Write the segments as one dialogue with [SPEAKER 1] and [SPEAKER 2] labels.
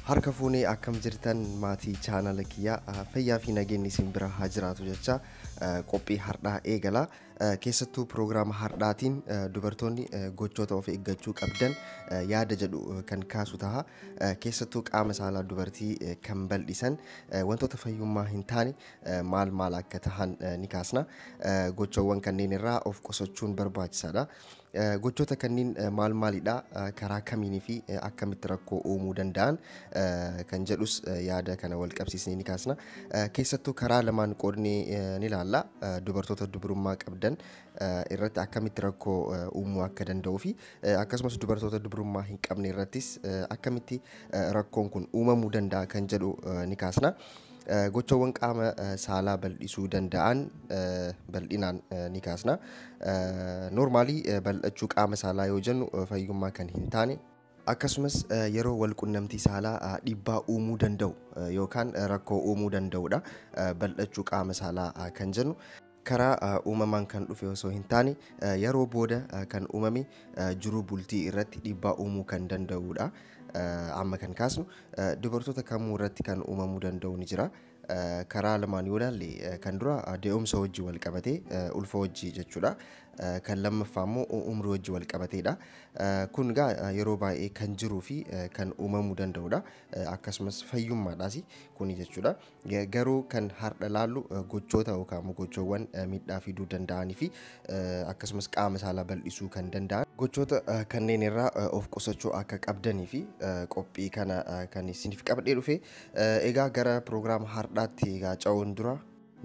[SPEAKER 1] Harka fuunee akkam jirtan maatii chaanala kiyyaa fayyaa fi nageenyi isin bira haa jiraatu jecha qophii hardhaa eegala. Keessattuu piroogiraama hardhaatiin dubartoonni gochoota of eeggachuu qabdan yaada jedhu kan kaasu ta'a. Keessattuu qaama saalaa dubartii kan bal'isan wantoota fayyummaa hin taane maal akka tahan ni kaasna. Gochoowwan kanneen irraa of qusachuun barbaachisaadha. Gochoota kanneen maalidha, karaa kamiinii fi akkamitti rakkoo uumuu danda'an kan jedhus yaada kana wal qabsiisnee ni kaasna. Keessattuu karaa lamaan qoodnee ni ilaalla. Dubartoota dubrummaa qabdan irratti akkamitti rakkoo uumuu akka danda'uu fi akkasumas dubartoota dubrummaa hin qabne irrattis akkamitti rakkoon kun uumamuu danda'a kan jedhu ni kaasna. Gochoowwan qaama saalaa bal'isuu danda'an bal'inaan ni kaasna. Normaalii bal'achuu qaama saalaa yoo jennu fayyummaa kan hin taane akkasumas yeroo wal qunnamtii saalaa dhiibbaa uumuu danda'u yookaan rakkoo uumuu danda'udha. Bal'achuu qaama saalaa kan jennu karaa uumamaan kan dhufe osoo hin taane yeroo booda kan uumame jiruu bultii irratti dhiibbaa uumuu kan danda'udha. Amma kan kaasnu dubartoota kamuu irratti kan uumamuu danda'u ni jira. Karaa lamaan yoo ilaalle kan dura de'umsa wajjin wal qabatee ulfa wajjin jechuudha. Kan lammaffaa immoo umrii wajjin wal qabateedha. Kun egaa yeroo baay'ee kan jiruu fi kan uumamuu danda'udha. Akkasumas fayyummaadhaas kuni jechuudha. Garuu kan har'a laallu gochoota yookaan gochoowwan miidhaa fiduu danda'anii fi akkasumas qaama saalaa bal'isuu kan danda'an gochoota kanneen irraa of qusachuu akka qabdanii fi qophii kana kan isiniif qabadhee dhufe. Egaa gara piroogiraama hardhaatti egaa ce'uun dura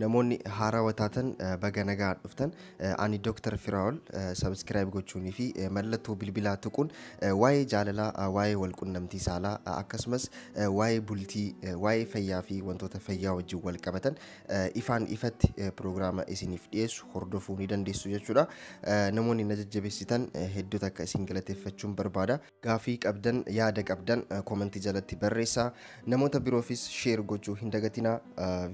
[SPEAKER 1] namoonni haarawaa taatan baga nagaan dhuftan. Ani Dr. Firaa'ol subscribe gochuunii fi mallattoo bilbilaa tuquun waa'ee jaalalaa, waa'ee wal qunnamtii saalaa akkasumas waa'ee bultii, waa'ee fayyaa fi wantoota fayyaa wajjin wal qabatan ifaan ifatti piroogiraama isiniif dhiyeessu hordofuu ni dandeessu jechuudha. Namoonni na jajjabeessitan hedduutu akka isin galateeffachuun barbaada. Gaafii qabdan, yaada qabdan komentii jalatti barreessaa. Namoota biroofis share gochuu hin dagatinaa.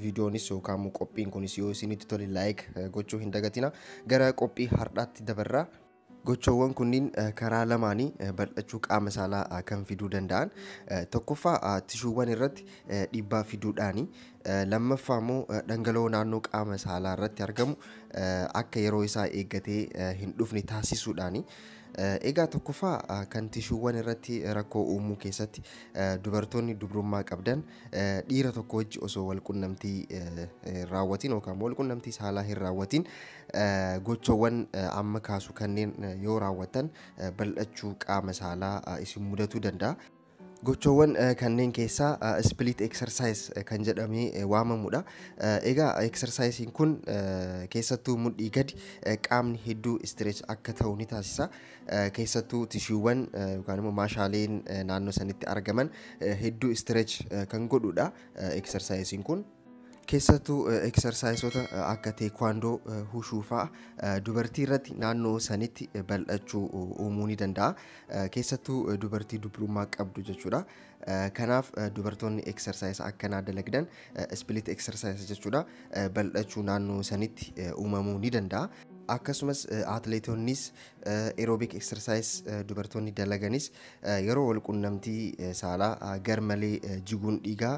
[SPEAKER 1] Viidiyoonis yookaan qophiin kunis yoo isinitti tole like gochuu hin dagatina. Gara qophii hardhaatti dabarraa. Gochoowwan kunniin karaa lamaanii bal'achuu qaama saalaa kan fiduu danda'an. Tokkoffaa tishuuwwan irratti dhiibbaa fiduudhaani. Lammaffaa immoo dhangala'oo naannoo qaama saalaa irratti argamu akka yeroo isaa eeggatee hin dhufne taasisuudhaani. Egaa tokkoffaa kan tishuuwwan irratti rakkoo uumuu keessatti dubartoonni dubrummaa qabdan dhiira tokko wajji osoo wal qunnamtii raawwatiin yookaan wal qunnamtii saalaa hin raawwatiin gochoowwan amma kaasu kanneen yoo raawwatan bal'achuu qaama saalaa isin mudatuu danda'a. Gochoowwan kanneen keessaa split exercise kan jedhamee waamamudha. Egaa exercisein kun keessattuu mudhii gadi qaamni hedduu stretch akka ta'u ni taasisa. Keessattuu tishuuwwan yookaan immoo maashaaleen naannoo sanitti argaman hedduu stretch kan godhudha exercisein kun. Keessattuu exerciseota akka teekwaandoo, hushuu fa'a dubartii irratti naannoo sanitti bal'achuu uumuu ni danda'a. Keessattuu dubartii dubrummaa qabdu jechuudha. Kanaaf dubartoonni exercise akkanaa dalagdan split exercise jechuudha. Bal'achuu naannoo sanitti uumamuu ni danda'a. Akkasumas atleetonnis aerobic exercise dubartoonni dalaganis yeroo wal qunnamtii saalaa garmalee jiguun dhiigaa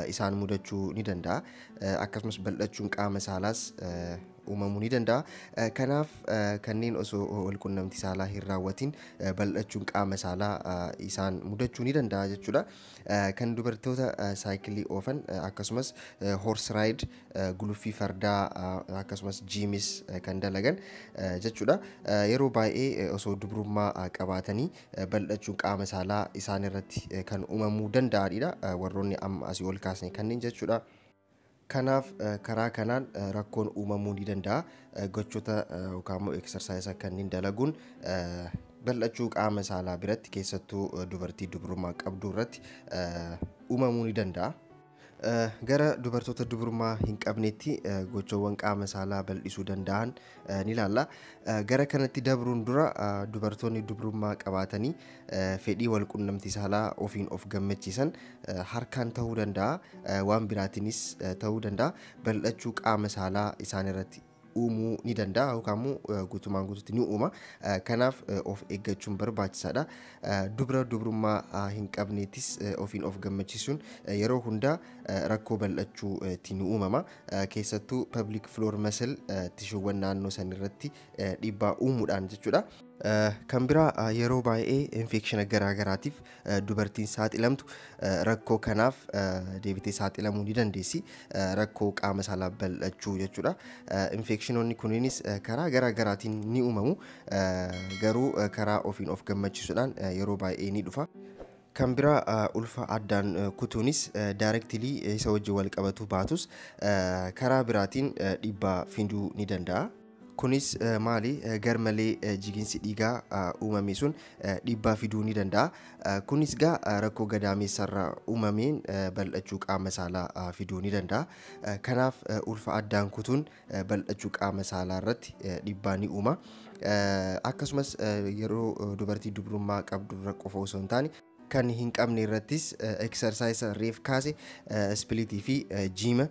[SPEAKER 1] isaan mudachuu ni danda'a. Akkasumas bal'achuun qaama saalaas uumamuu ni danda'a. Kanaaf kanneen osoo wal qunnamtii saalaa hin raawwatiin bal'achuun qaama saalaa isaan mudachuu ni danda'a jechuudha. Kan dubartoota saayikilii oofan akkasumas horse ride guluffii fardaa akkasumas jiimis kan dalagan jechuudha. Yeroo baay'ee osoo dubrummaa qabaatanii bal'achuun qaama saalaa isaan irratti kan uumamuu danda'anidha. Warroonni amma asii ol kaasne kanneen jechuudha. Kanaaf karaa kanaan rakkoon uumamuu ni danda'a. Gochoota yookaan immoo exercise kanneen dalaguun bal'achuu qaama saalaa biratti keessattuu dubartii dubrummaa qabdu irratti uumamuu ni danda'a. Gara dubartoota dubrummaa hin qabneetti gochoowwan qaama saalaa bal'isuu danda'an ni ilaalla. Gara kanatti dabruun dura dubartoonni dubrummaa qabaatanii fedhii wal qunnamtii saalaa ofiin of gammachiisan harkaan ta'uu danda'a. Waan biraatiinis ta'uu danda'a. Bal'achuu qaama saalaa isaan irratti uumuu ni danda'a yookaan immoo guutumaan guutuutti ni uuma. Kanaaf of eeggachuun barbaachisaadha. Dubra dubrummaa hin qabneettis ofiin of gammachiisuun yeroo hundaa rakkoo bal'achuu ni uumama. Keessattuu public floor muscle tishuuwwan naannoo san irratti dhiibbaa uumuudhaan jechuudha. Kan biraa yeroo baay'ee infekshinii garaagaraatiif dubartiin saaxilamtu rakkoo kanaaf deebitee saaxilamuu ni dandeessi. Rakkoo qaama saalaa bal'achuu jechuudha. Infekshinoonni kunniinis karaa garaagaraatiin ni uumamu. Garuu karaa ofiin of gammachiisuudhaan yeroo baay'ee ni dhufa. Kan biraa ulfa addaan kutuunis directly isa wajjin wal qabatu baatus karaa biraatiin dhiibbaa fiduu ni danda'a. Kunis maali garmalee jiginsi dhiigaa uumame sun dhiibbaa fiduu ni danda'a. Kunis rakkoo gadaameessarraa uumameen bal'achuu qaama saalaa fiduu ni danda'a. Kanaaf ulfa addaan kutuun bal'achuu qaama saalaa irratti dhiibbaa ni uuma. Akkasumas yeroo dubartii dubrummaa qabdu irra qofa osoo hin taane kan hin qabne irrattis exercise reef kaase spliitii fi jiima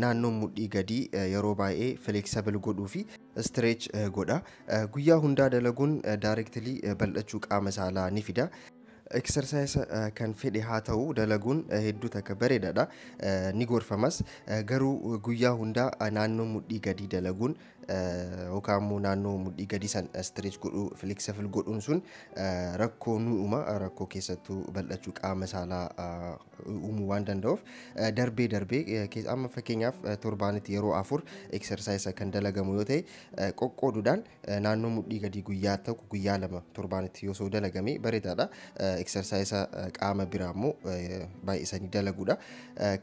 [SPEAKER 1] naannoo mudhii gadii yeroo baay'ee flexible godhuu fi stretch godha. Guyyaa hundaa dalaguun directly bal'achuu qaama saalaa ni fida. Exercise kan fedhe haa ta'u dalaguun hedduu takka bareedaadha. Ni gorfamas. Garuu guyyaa hundaa naannoo mudhii gadii dalaguun yookaan immoo naannoo mudhii gadii san stretch godhuu flexible godhuun sun rakkoo nu uuma. Rakkoo keessattuu bal'achuu qaama saalaa uumuu waan danda'uuf darbee amma fakkeenyaaf torbaanitti yeroo 4 exercise kan dalagamu yoo ta'e qoqqooduudhaan naannoo mudhii gadii guyyaa tokko guyyaa 2 torbaanitti yoo dalagame bareedaadha. Exercise qaama biraa immoo baay'isanii dalaguudha.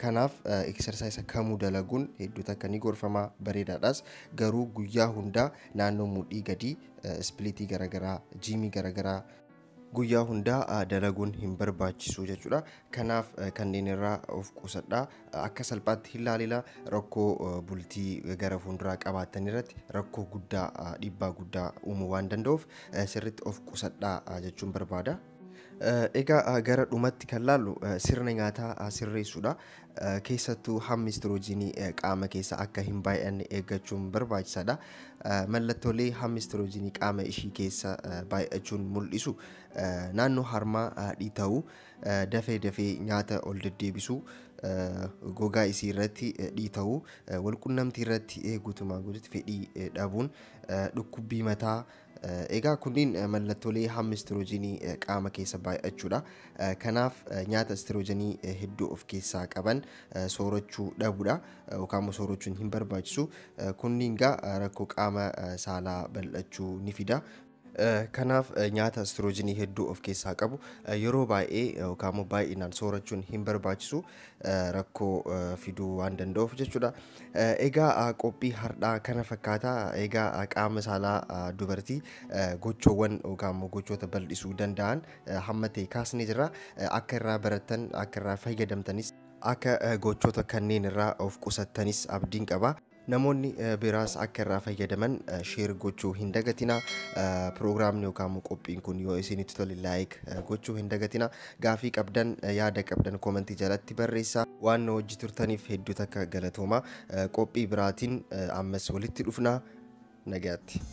[SPEAKER 1] Kanaaf exercise kamuu dalaguun hedduu takka ni gorfama bareedaadhaas. Garuu guyyaa hundaa naannoo mudhii gadii spliitii garaagaraa jiimii garaagaraa guyyaa hundaa dalaguun hin barbaachisu jechuudha. Kanaaf kanneen irraa of qusadhaa. Akka salphaatti hin ilaalina. Rakkoo bultii gara fuulduraa qabaatan irratti rakkoo guddaa dhiibbaa guddaa uumuu waan danda'uuf sirriitti of qusadhaa jechuun barbaada. Egaa gara dhumatti kan laallu sirna nyaataa sirreessuudha. Keessattuu hammi istiroojiinii qaama keessa akka hin baay'anne eeggachuun barbaachisaadha. Mallattoolee hammi istiroojiinii qaama ishii keessa baay'achuun mul'isu naannoo harmaa dhiita'uu, dafee nyaata ol deddeebisuu, gogaa isii irratti dhiita'uu, walqunnamtii irratti guutumaan guutuutti fedhii dhabuun, dhukkubbii mataa. Egaa kunniin mallattoolee hammi istiroojiinii qaama keessa baay'achuudha. Kanaaf nyaata istiroojiinii hedduu of keessaa qaban soorachuu dhabuudha yookaan immoo soorachuun hin barbaachisu. Kunniin rakkoo qaama saalaa bal'achuu ni fida. Kanaaf nyaata istiroojiinii hedduu of keessaa qabu yeroo baay'ee yookaan immoo baay'inaan soorachuun hin barbaachisu. Rakkoo fiduu waan danda'uuf jechuudha. Egaa qophii har'aa kana fakkaata. Egaa qaama saalaa dubartii gochoowwan yookaan immoo gochoota bal'isuu danda'an hamma ta'e kaasnee jirra. Akka irraa barattan akka irraa fayyadamtanis akka gochoota kanneen irraa of qusattanis abdiin qaba. Namoonni biraas akka irraa fayyadaman share gochuu hin dagatina. Proogiraamni yookaan qophiin kun yoo isinitti tole like gochuu hin dagatina. Gaafii qabdan yaada qabdan komentii jalatti barreessaa. Waan hojii turtaniif hedduu takka galatooma. Qophii biraatiin ammas walitti dhufna. Nagaatti.